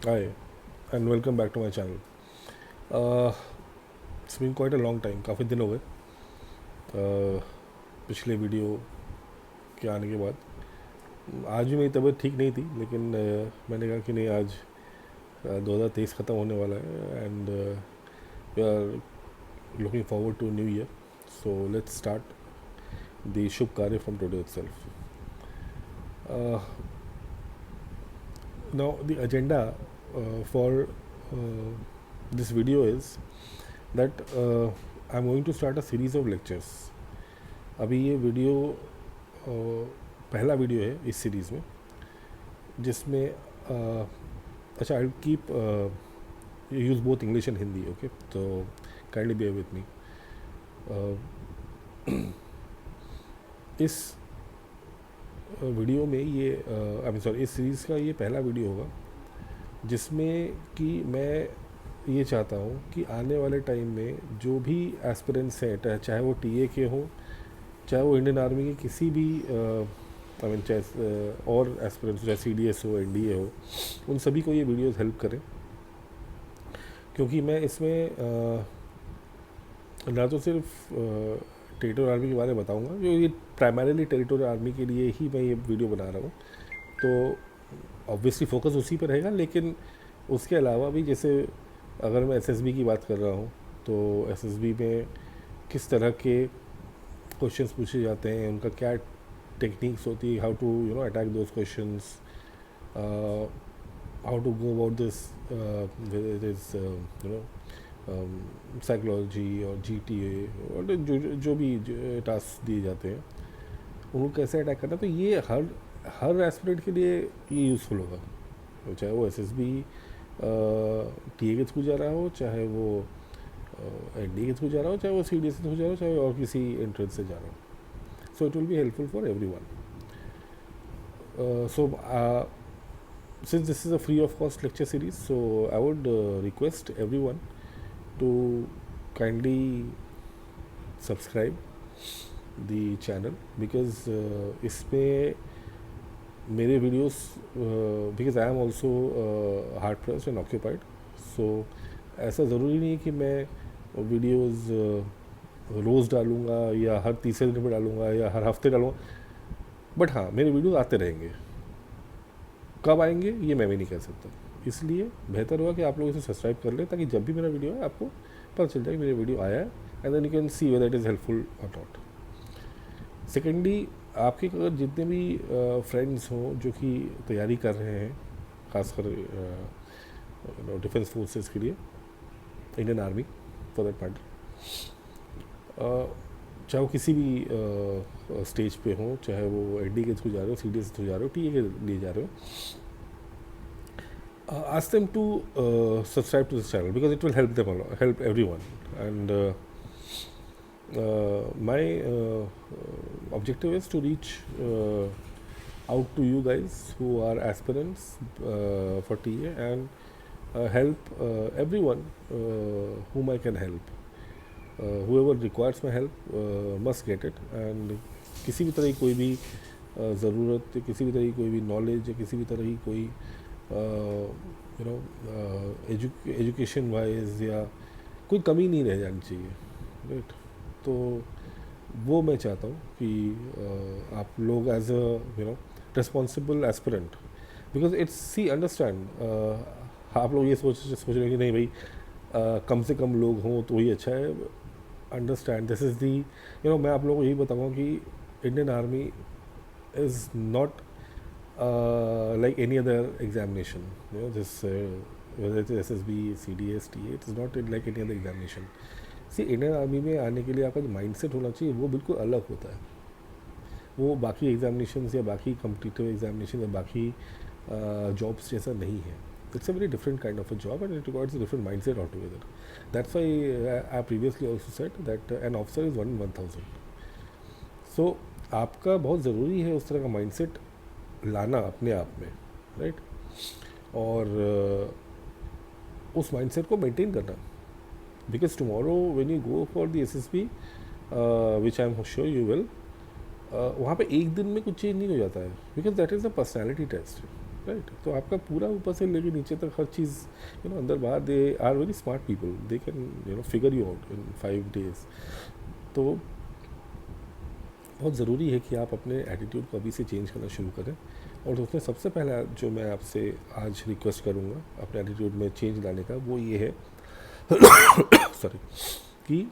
Hi, and welcome back to my channel. It's been quite a long time, काफ़ी दिन हो गए पिछले वीडियो के आने के बाद। आज भी मेरी तबीयत ठीक नहीं थी, लेकिन मैंने कहा कि नहीं, आज 2023 ख़त्म होने वाला है and we are looking forward to new year, so let's start the शुभ कार्य from today itself. Now the agenda for this video is that I'm going to start a series of lectures. अभी ये video पहला video है इस series में, जिसमें अच्छा, I keep use both English and Hindi. Okay, तो काइंडली बियर विथ मी. इस वीडियो में ये आई मीन सॉरी, इस सीरीज़ का ये पहला वीडियो होगा जिसमें कि मैं ये चाहता हूँ कि आने वाले टाइम में जो भी एस्पिरेंट्स हैं, चाहे वो टीए के हों, चाहे वो इंडियन आर्मी के किसी भी आई मीन चाहे और एस्पिरेंट्स, चाहे सीडीएस हो, एनडीए हो, उन सभी को ये वीडियोस हेल्प करें. क्योंकि मैं इसमें ना तो सिर्फ टेरिटोरियल आर्मी के बारे में बताऊंगा, जो ये प्राइमरीली टेरिटोरियल आर्मी के लिए ही मैं ये वीडियो बना रहा हूँ, तो ऑब्वियसली फोकस उसी पर रहेगा. लेकिन उसके अलावा भी, जैसे अगर मैं एसएसबी की बात कर रहा हूँ, तो एसएसबी में किस तरह के क्वेश्चंस पूछे जाते हैं, उनका क्या टेक्निक्स होती है, how to attack those questions, how to go about this this psychology और जीटीए और जो भी टास्क दिए जाते हैं, उनको कैसे अटैक करना. तो ये हर एस्पिरेंट के लिए ये यूज़फुल होगा, चाहे वो एसएसबी टीए के थ्रू जा रहा हो, चाहे वो एनडीए के थ्रू जा रहा हो, चाहे वो सीडीएस के थ्रू जा रहा हो, चाहे और किसी एंट्रेंस से जा रहा हो. So it will be helpful for everyone. So since this is a free of cost lecture series, so I would request everyone to kindly subscribe the channel, because इसमें मेरे videos, because I am also hard pressed and occupied, so ऐसा ज़रूरी नहीं है कि मैं videos रोज़ डालूँगा या हर तीसरे दिन में डालूँगा या हर हफ्ते डालूँगा. बट हाँ, मेरे वीडियोस आते रहेंगे. कब आएंगे ये मैं भी नहीं कह सकता, इसलिए बेहतर होगा कि आप लोग इसे सब्सक्राइब कर लें, ताकि जब भी मेरा वीडियो है आपको पता चल जाए कि मेरा वीडियो आया है, and then you can see whether it is helpful और नॉट. सेकेंडली, आपके अगर जितने भी फ्रेंड्स हों जो कि तैयारी कर रहे हैं, खासकर डिफेंस फोर्सेस के लिए, Indian army for that matter, चाहे वो किसी भी स्टेज पे हो, चाहे वो एनडी के थ्रू जा रहे हो, सीडीएस के थ्रू जा रहे हो, टीए के लिए जा रहे हो, ask them to subscribe to this channel, because it will help them a lot, help everyone. And my objective is to reach out to you guys who are aspirants for TA, and help everyone whom I can help. Whoever requires my help must get it. And किसी भी तरह की कोई भी ज़रूरत, किसी भी तरह की कोई भी नॉलेज, या किसी भी तरह की कोई एजुकेशन वाइज या कोई कमी नहीं रह जानी चाहिए, राइट. तो वो मैं चाहता हूँ कि आप लोग as a responsible aspirant, because it's see understand, आप लोग ये सोच रहे हैं कि नहीं भाई, कम से कम लोग हों तो वही अच्छा है. अंडरस्टैंड, दिस इज़ दी मैं आप लोगों को यही बताऊँगा कि Indian army is not like any other examination. This whether it is SSB, CDS, TA, it is not like any other examination. See, Indian army में आने के लिए आपका जो माइंडसेट होना चाहिए वो बिल्कुल अलग होता है. वो बाकी एग्जामिनेशन या बाकी कॉम्पिटिटिव एग्जामिनेशन या बाकी जॉब्स जैसा नहीं है. It's a very different kind of a job, and it requires a different mindset all together. That's why I previously also said that an officer is 1 in 1000. सो आपका बहुत ज़रूरी है उस तरह का माइंडसेट लाना अपने आप में, राइट. और उस माइंडसेट को मेंटेन करना, because tomorrow when you go for the SSB, which I am sure you will, वहाँ पे एक दिन में कुछ चेंज नहीं हो जाता है, because that is a personality test. Right. तो आपका पूरा ऊपर से लेके नीचे तक हर चीज़ अंदर बाहर, they are very smart people, they can figure you out in 5 days. तो बहुत ज़रूरी है कि आप अपने एटीट्यूड को अभी से चेंज करना शुरू करें. और उसमें सबसे पहला जो मैं आपसे आज रिक्वेस्ट करूँगा अपने एटीट्यूड में चेंज लाने का, वो ये है सॉरी, कि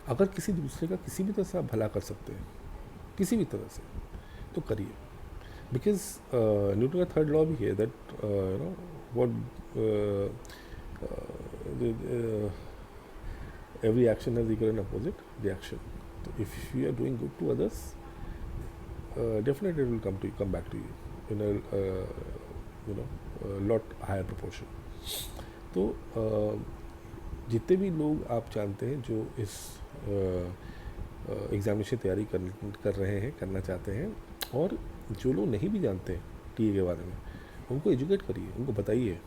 अगर किसी दूसरे का किसी भी तरह से आप भला कर सकते हैं, किसी भी तरह से, तो करिए. बिकॉज न्यूटन का थर्ड लॉ भी है that what every action has equal and opposite reaction. So if you are doing good to others, definitely it will come back to you in a lot higher proportion. तो जितने भी लोग आप जानते हैं जो इस एग्जामिनेशन तैयारी कर रहे हैं, करना चाहते हैं, और जो लोग नहीं भी जानते हैं टीए के बारे में, उनको एजुकेट करिए, उनको बताइए.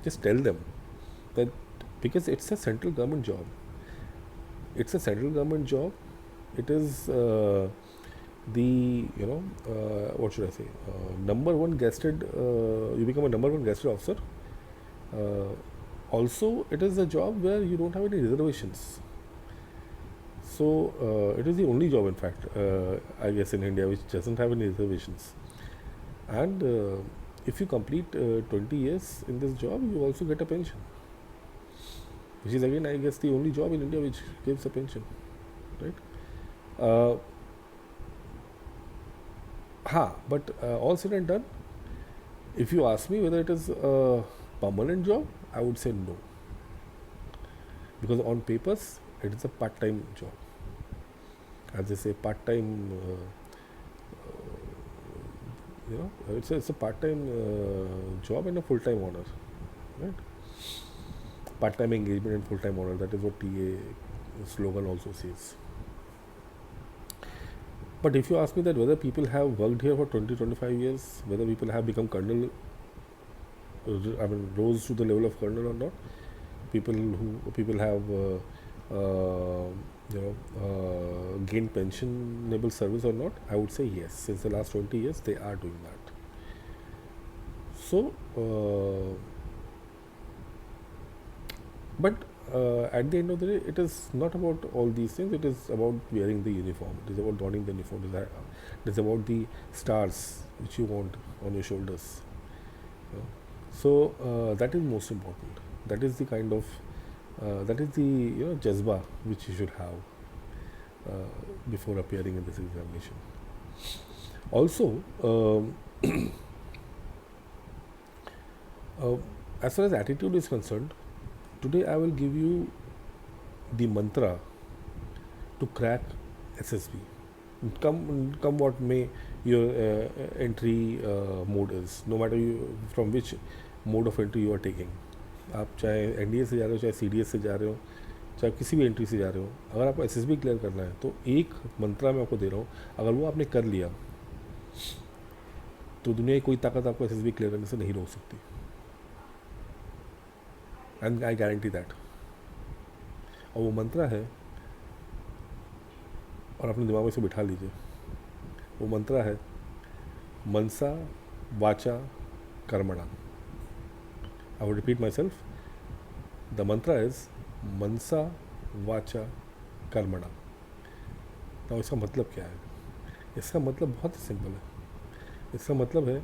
Just tell them that because it's a central government job. It's a central government job. It is what should I say? Number one gazetted. You become a number one gazetted officer. Also, it is a job where you don't have any reservations. So it is the only job, in fact, I guess in India, which doesn't have any reservations. And if you complete 20 years in this job, you also get a pension. Which is again, I guess, the only job in India which gives a pension, right? But all said and done, if you ask me whether it is a permanent job, I would say no. Because on papers, it is a part-time job. As they say, part-time, it's a part-time job and a full-time honor, right? Part-time engagement and full-time honor, that is what TA slogan also says. But if you ask me that whether people have worked here for 20-25 years, whether people have become colonel, rose to the level of colonel or not, people have gained pensionable service or not, I would say yes. Since the last 20 years, they are doing that. So but at the end of the day, it is not about all these things. It is about wearing the uniform. It is about donning the uniform. It is about the stars which you want on your shoulders. So that is most important. That is the kind of that is the jazba which you should have before appearing in this examination. Also, as far as attitude is concerned, today I will give you the mantra to crack SSB. Come what may your entry mode is, no matter from which mode of entry you are taking. आप चाहे NDA से जा रहे हो, चाहे CDS से जा रहे हो, चाहे किसी भी एंट्री से जा रहे हो, अगर आपको SSB क्लियर करना है तो एक मंत्रा मैं आपको दे रहा हूँ, अगर वो आपने कर लिया तो दुनिया की कोई ताकत आपको SSB क्लियर करने से नहीं रोक सकती. And I guarantee that. और वो मंत्रा है, और अपने दिमाग में से बिठा लीजिए, वो मंत्रा है मनसा वाचा कर्मणा. I would repeat myself. The mantra is मनसा वाचा कर्मणा. तो इसका मतलब क्या है? इसका मतलब बहुत सिंपल है. इसका मतलब है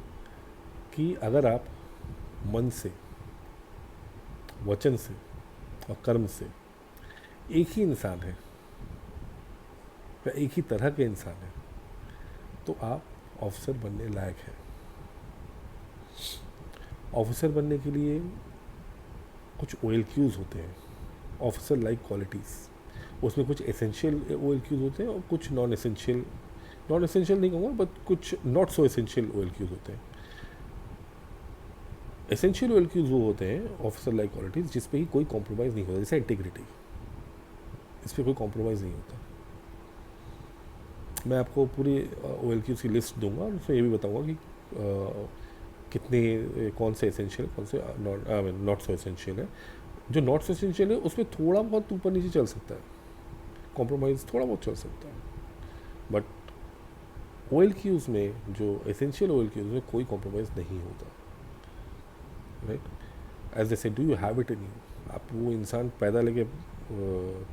कि अगर आप मन से, वचन से और कर्म से एक ही इंसान है या एक ही तरह के इंसान है, तो आप ऑफिसर बनने लायक हैं. ऑफिसर बनने के लिए कुछ OLQs होते हैं, ऑफिसर लाइक क्वालिटीज़. उसमें कुछ एसेंशियल OLQs होते हैं और कुछ नॉन एसेंशियल नहीं कहूँगा, बट कुछ नॉट सो एसेंशियल OLQs होते हैं. एसेंशियल OLQs वो होते हैं ऑफिसर लाइक क्वालिटीज़ जिस पे ही कोई कॉम्प्रोमाइज़ नहीं होता. जैसे इंटीग्रिटी, इस पर कोई कॉम्प्रोमाइज़ नहीं होता. मैं आपको पूरी OLQs की लिस्ट दूंगा और उसमें ये भी बताऊंगा कि कौन से एसेंशियल, कौन से नॉट सो एसेंशियल है. जो नॉट सो एसेंशियल है उसमें थोड़ा बहुत ऊपर नीचे चल सकता है, कॉम्प्रोमाइज़ थोड़ा बहुत चल सकता है, बट OLQs में, जो एसेंशियल OLQs में कोई कॉम्प्रोमाइज़ नहीं होता, राइट। एज ए से do you have it in you, आप वो इंसान पैदा लेके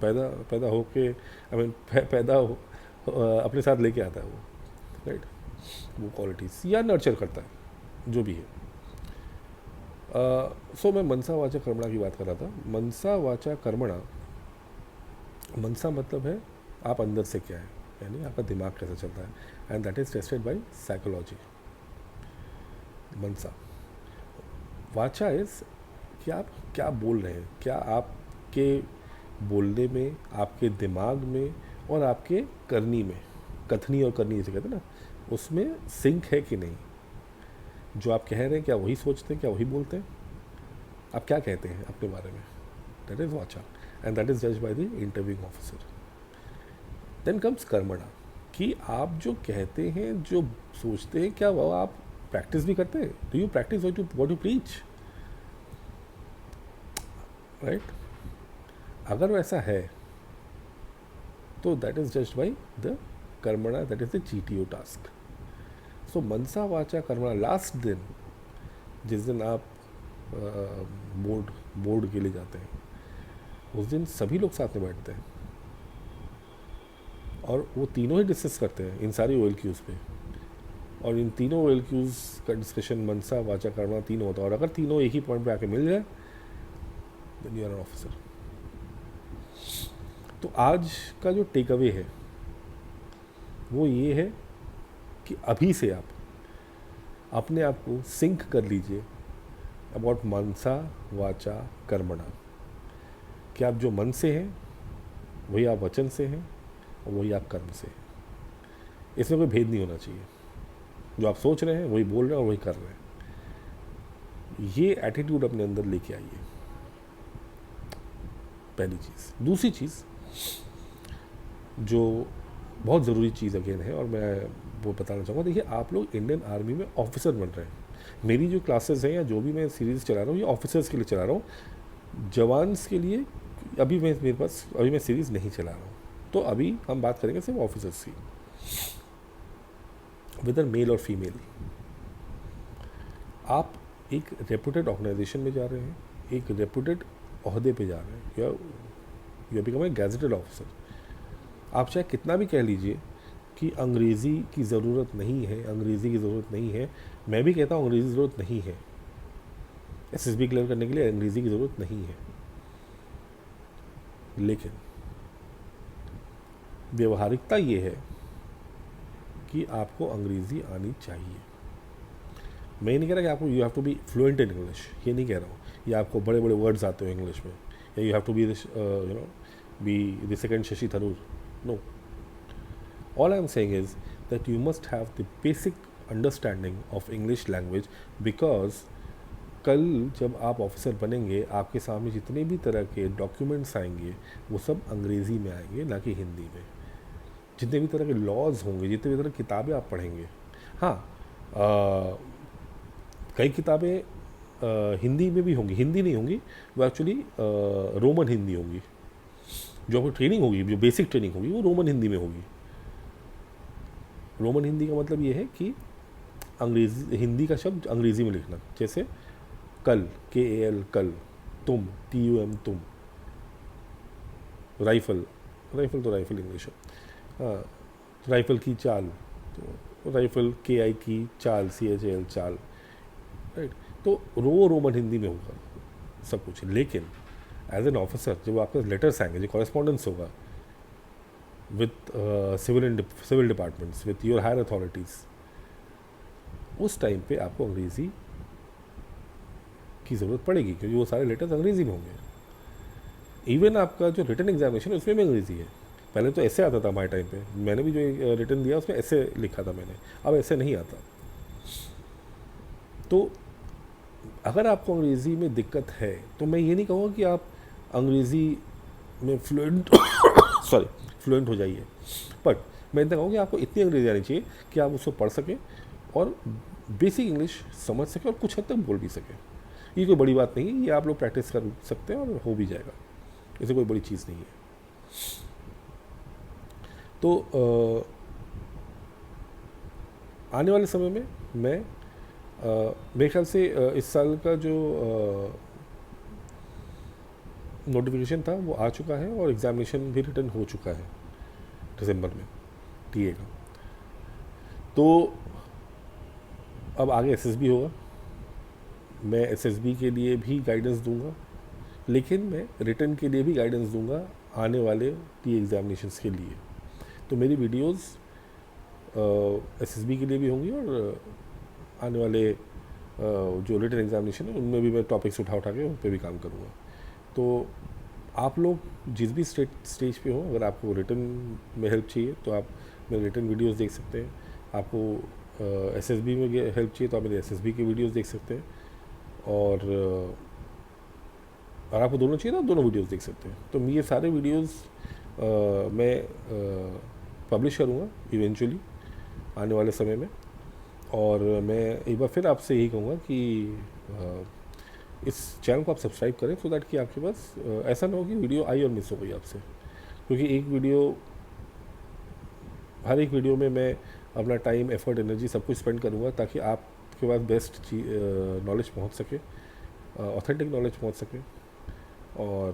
पैदा होके आई मीन पैदा अपने साथ लेके आता है वो, राइट, वो क्वालिटीज़ या नर्चर करता है, जो भी है। सो मैं मनसा वाचा कर्मणा की बात कर रहा था। मनसा वाचा कर्मणा, मनसा मतलब है आप अंदर से क्या है, यानी आपका दिमाग कैसा चलता है, and that is tested by psychology. मनसा वाचा इज कि आप क्या बोल रहे हैं, क्या आपके बोलने में, आपके दिमाग में और आपके करनी में, कथनी और करनी जिसे कहते हैं ना, उसमें सिंक है कि नहीं। जो आप कह रहे हैं क्या वही सोचते हैं, क्या वही बोलते हैं, आप क्या कहते हैं अपने बारे में, that is vacha, and that is judged by the interviewing officer. Then comes karmana, कि आप जो कहते हैं, जो सोचते हैं, क्या वो आप प्रैक्टिस भी करते हैं, do you practice what you preach, right. अगर वैसा है तो that is judged by the कर्मणा, that is the GTO task. So मनसा वाचा कर्मणा, लास्ट दिन जिस दिन आप बोर्ड के लिए जाते हैं, उस दिन सभी लोग साथ में बैठते हैं और वो तीनों ही डिस्कस करते हैं इन सारी OLQs पे, और इन तीनों OLQs का डिस्कशन मनसा वाचा कर्मणा तीनों होता है, और अगर तीनों एक ही पॉइंट पे आके मिल जाए then you are an officer. तो आज का जो टेक अवे है वो ये है कि अभी से आप अपने आप को सिंक कर लीजिए अबाउट मनसा वाचा कर्मणा, कि आप जो मन से हैं वही आप वचन से हैं और वही आप कर्म से हैं। इसमें कोई भेद नहीं होना चाहिए, जो आप सोच रहे हैं वही बोल रहे हैं और वही कर रहे हैं। ये एटीट्यूड अपने अंदर लेके आइए, पहली चीज़। दूसरी चीज़ जो बहुत ज़रूरी चीज़ अगेन है, और मैं वो बताना चाहूँगा, देखिए आप लोग इंडियन आर्मी में ऑफिसर बन रहे हैं। मेरी जो क्लासेस हैं या जो भी मैं सीरीज़ चला रहा हूँ, ये ऑफिसर्स के लिए चला रहा हूँ। जवान्स के लिए अभी मैं सीरीज़ नहीं चला रहा हूँ। तो अभी हम बात करेंगे सिर्फ ऑफिसर्स की, वेदर मेल और फीमेल। आप एक रेपुटेड ऑर्गेनाइजेशन में जा रहे हैं, एक रेपुटेड ओहदे पे जा रहे हैं, या बिकम ए गैजेटेड ऑफिसर। आप चाहे कितना भी कह लीजिए कि अंग्रेज़ी की ज़रूरत नहीं है, अंग्रेज़ी की ज़रूरत नहीं है, मैं भी कहता हूँ अंग्रेज़ी की ज़रूरत नहीं है, SSB क्लियर करने के लिए अंग्रेज़ी की ज़रूरत नहीं है, लेकिन व्यवहारिकता ये है कि आपको अंग्रेज़ी आनी चाहिए। मैं ये नहीं कह रहा कि आपको you have to be fluent in English, ये नहीं कह रहा हूँ, या आपको बड़े बड़े वर्ड्स आते हो इंग्लिश में, या you have to be be the second Shashi Tharoor, no. All I am saying is that you must have the basic understanding of English language, because कल जब आप ऑफिसर बनेंगे, आपके सामने जितने भी तरह के डॉक्यूमेंट्स आएंगे वो सब अंग्रेज़ी में आएंगे, ना कि हिंदी में। जितने भी तरह के लॉज होंगे, जितने भी तरह की किताबें आप पढ़ेंगे, हाँ कई किताबें हिंदी में भी होंगी, हिंदी नहीं होंगी, वो एक्चुअली रोमन हिंदी होंगी। जो आपको ट्रेनिंग होगी, जो बेसिक ट्रेनिंग होगी, वो रोमन हिंदी में होगी। रोमन हिंदी का मतलब ये है कि अंग्रेज़ी, हिंदी का शब्द अंग्रेज़ी में लिखना, जैसे कल, KAL कल, तुम, TUM तुम, राइफ़ल तो राइफ़ल इंग्लिश है, हाँ, राइफ़ल की चाल, तो राइफ़ल KI की चाल, CHAL चाल, राइट। तो रोमन हिंदी में होगा सब कुछ। लेकिन एज एन ऑफिसर जब आपके लेटर्स आएंगे, जो कॉरेस्पॉन्डेंस होगा with civil departments, with your higher authorities, उस टाइम पे आपको अंग्रेज़ी की ज़रूरत पड़ेगी, क्योंकि वो सारे लेटर्स अंग्रेज़ी में होंगे। इवन आपका जो रिटन एग्जामिनेशन है उसमें भी अंग्रेज़ी है। पहले तो ऐसे आता था हमारे टाइम पे, मैंने भी जो रिटन दिया उसमें ऐसे लिखा था मैंने, अब ऐसे नहीं आता। तो अगर आपको अंग्रेज़ी में दिक्कत है तो मैं ये नहीं कहूँगा कि आप अंग्रेज़ी में फ्लुएंट हो जाइए, बट मैं इतना कहूँ कि आपको इतनी अंग्रेज़ी आनी चाहिए कि आप उसको पढ़ सकें और बेसिक इंग्लिश समझ सकें और कुछ हद तक बोल भी सकें। ये कोई बड़ी बात नहीं है, ये आप लोग प्रैक्टिस कर सकते हैं और हो भी जाएगा, इसे कोई बड़ी चीज़ नहीं है। तो आने वाले समय में मैं मेरे ख्याल से इस साल का जो नोटिफिकेशन था वो आ चुका है और एग्ज़ामिनेशन भी रिटर्न हो चुका है दिसंबर में टीए का। तो अब आगे एसएसबी होगा, मैं एसएसबी के लिए भी गाइडेंस दूंगा, लेकिन मैं रिटर्न के लिए भी गाइडेंस दूंगा आने वाले टी एग्ज़ामिनेशंस के लिए। तो मेरी वीडियोस एसएसबी के लिए भी होंगी और आने वाले जो रिटर्न एग्ज़ामिनेशन है उनमें भी मैं टॉपिक्स उठा के उन पर भी काम करूँगा। तो आप लोग जिस भी स्टेज पे हो, अगर आपको रिटर्न में हेल्प चाहिए तो आप मेरे रिटर्न वीडियोस देख सकते हैं। आपको एसएसबी में हेल्प चाहिए तो आप मेरे एसएसबी के वीडियोस देख सकते हैं। और अगर आपको दोनों चाहिए तो आप दोनों वीडियोस देख सकते हैं। तो ये सारे वीडियोस मैं पब्लिश करूँगा इवेंचुअली आने वाले समय में। और मैं एक बार फिर आपसे यही कहूँगा कि इस चैनल को आप सब्सक्राइब करें सो दैट कि आपके पास ऐसा ना हो कि वीडियो आई और मिस हो गई आपसे, क्योंकि हर एक वीडियो में मैं अपना टाइम, एफर्ट, एनर्जी सब कुछ स्पेंड करूँगा ताकि आपके पास बेस्ट नॉलेज पहुँच सके, ऑथेंटिक नॉलेज पहुँच सके। और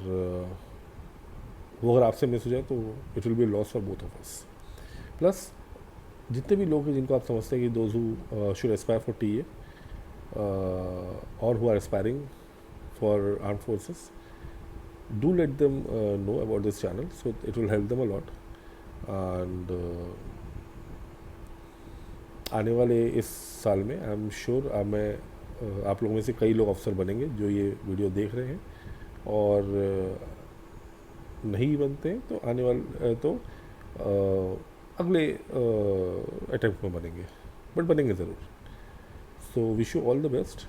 वो अगर आपसे मिस हो जाए तो it will be loss for both of us. Plus जितने भी लोग हैं जिनको आप समझते हैं कि those who should Aspire for TA or who are aspiring for armed forces, do let them know about this channel, so it will help them a lot. And आने वाले इस साल में आई एम श्योर आप लोगों में से कई लोग अफसर बनेंगे जो ये वीडियो देख रहे हैं, और नहीं बनते हैं तो आने वाले तो अगले अटेम्प्ट में बनेंगे, बट बनेंगे ज़रूर। So wish you all the best.